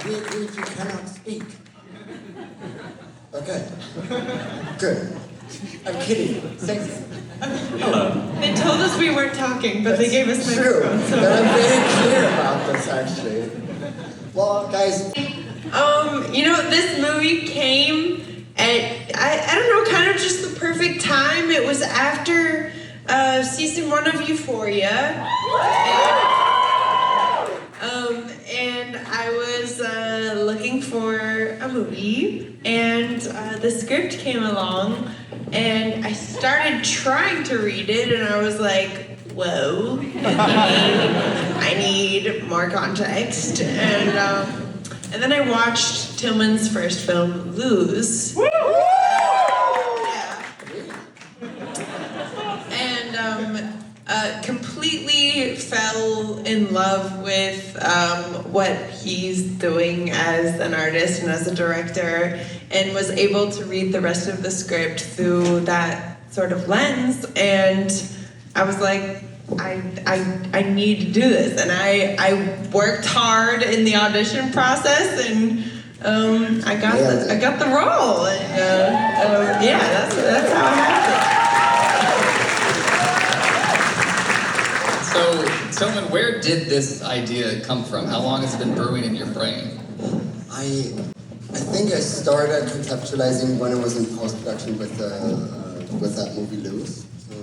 you cannot speak. Okay. Good. I'm kidding. Thanks. They told us we weren't talking, but they gave us microphones. True. But I'm very clear about this, actually. Well, guys. This movie came at, I don't know, kind of just the perfect time. It was after season 1 of Euphoria. And I was looking for a movie, and the script came along, and I started trying to read it, and I was like, whoa, I need more context. And then I watched Tillman's first film, Lose. Completely fell in love with what he's doing as an artist and as a director, and was able to read the rest of the script through that sort of lens. And I was like, I need to do this. And I worked hard in the audition process, and I got the role. And that's how it happened. So, Tillman, where did this idea come from? How long has it been brewing in your brain? I think I started conceptualizing when I was in post-production with that movie Lose. So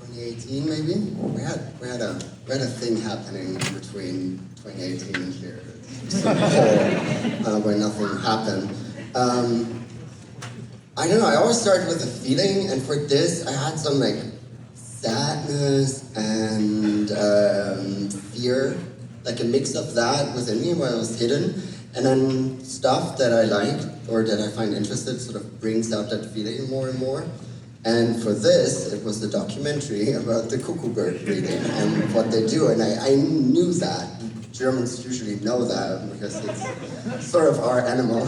2018 maybe. We had a thing happening between 2018 and here. Some hole where nothing happened. I don't know. I always started with a feeling, and for this I had some like sadness and fear, like a mix of that within me while I was hidden, and then stuff that I like or that I find interested sort of brings out that feeling more and more. And for this, it was the documentary about the cuckoo bird breeding and what they do, and I knew that. Germans usually know that because it's sort of our animal.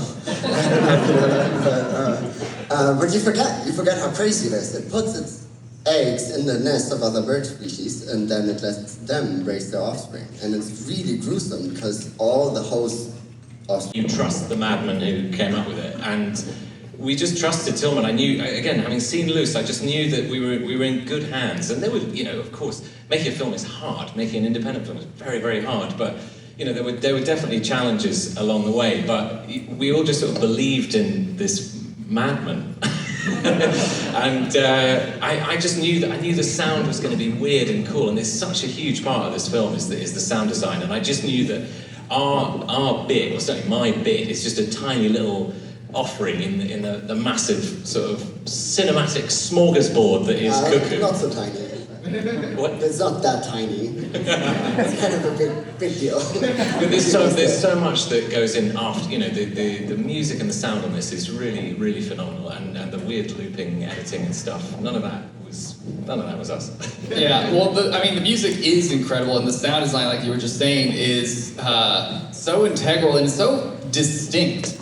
But you forget how crazy it is. It puts its eggs in the nest of other bird species, and then it lets them raise their offspring. And it's really gruesome because all the hosts You trust the madman who came up with it, and we just trusted Tillman. I knew, again, having seen Loose, I just knew that we were in good hands. And there were, of course, making a film is hard. Making an independent film is very, very hard. But there were definitely challenges along the way. But we all just sort of believed in this madman. And I just knew that the sound was going to be weird and cool, and there's such a huge part of this film is the sound design, and I just knew that our bit, or certainly my bit, is just a tiny little offering in the massive sort of cinematic smorgasbord that is Cuckoo. Not so tiny. What? It's not that tiny. It's kind of a big deal. But there's so much that goes in after, the music and the sound on this is really, really phenomenal, and the weird looping, editing and stuff, none of that was us. Yeah, well, the music is incredible, and the sound design, like you were just saying, is so integral and so distinct.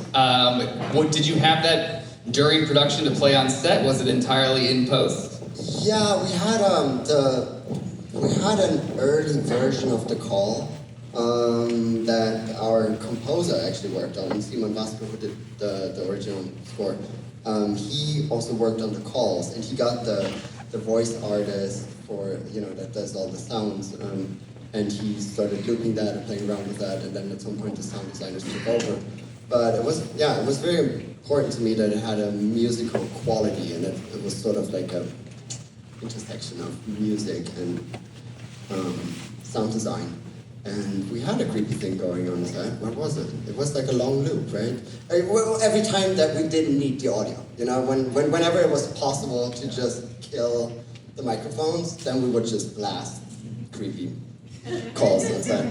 Did you have that during production to play on set? Was it entirely in post? Yeah, we had an early version of the call that our composer actually worked on, Simon Vasco, who did the original score. He also worked on the calls, and he got the voice artist for that does all the sounds, and he started looping that and playing around with that, and then at some point the sound designers took over. But it was very important to me that it had a musical quality, and it was sort of like a intersection of music and sound design. And we had a creepy thing going on set. What was it? It was like a long loop, right? Every time that we didn't need the audio, whenever it was possible to just kill the microphones, then we would just blast creepy calls on set.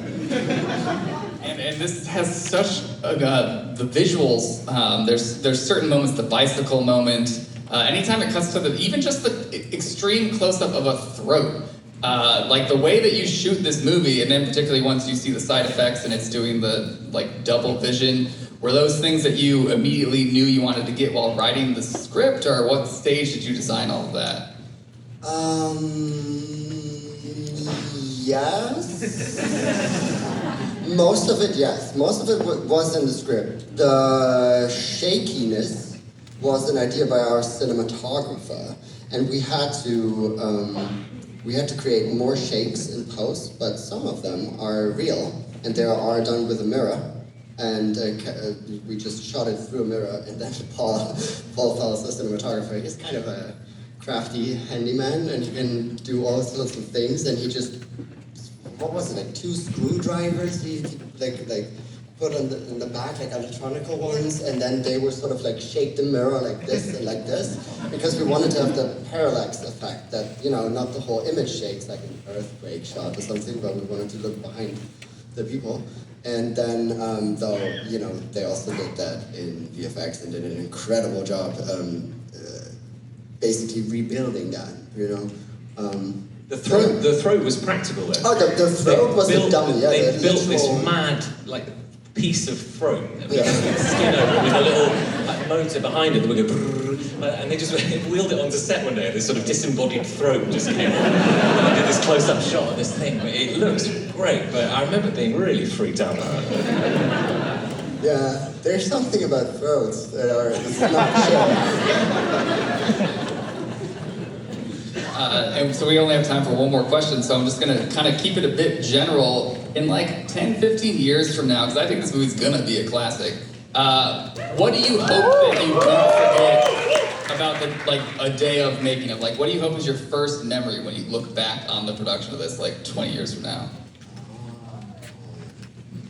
And this has such the visuals. There's certain moments, the bicycle moment. Anytime it cuts to even just the extreme close-up of a throat. Like the way that you shoot this movie, and then particularly once you see the side effects and it's doing the double vision, were those things that you immediately knew you wanted to get while writing the script, or what stage did you design all of that? Yes. Most of it, yes. Most of it was in the script. The shakiness was an idea by our cinematographer, and we had to create more shakes in post, but some of them are real, and they are done with a mirror. And we just shot it through a mirror, and then Paul Fowles, the cinematographer, he's kind of a crafty handyman, and he can do all sorts of things, and he just, what was it, like 2 screwdrivers he like put in the back, like electronical ones, and then they would sort of like shake the mirror like this and like this, because we wanted to have the parallax effect that, you know, not the whole image shakes like an earthquake shot or something, but we wanted to look behind the people. And then, though, you know, they also did that in VFX and did an incredible job basically rebuilding that, you know. The throat was practical though. Oh, the throat was the dummy, yeah. They built literal... this mad, like, piece of throat. Yeah. Skin over it with a little like, motor behind it that would go brrrr, and they just wheeled it onto set one day, this sort of disembodied throat just came on. And I did this close-up shot of this thing. It looks great, but I remember being really freaked out by it. Yeah, there's something about throats that are not chill. And so we only have time for one more question, so I'm just gonna kind of keep it a bit general. In like 10, 15 years from now, because I think this movie's gonna be a classic, what do you hope that you won't forget about a day of making it? Like, what do you hope is your first memory when you look back on the production of this, like 20 years from now?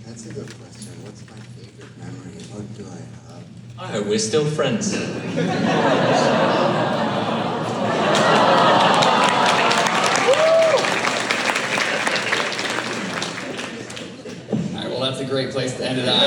That's a good question. What's my favorite memory? What do I have? I hope we're still friends. That's a great place to end it on.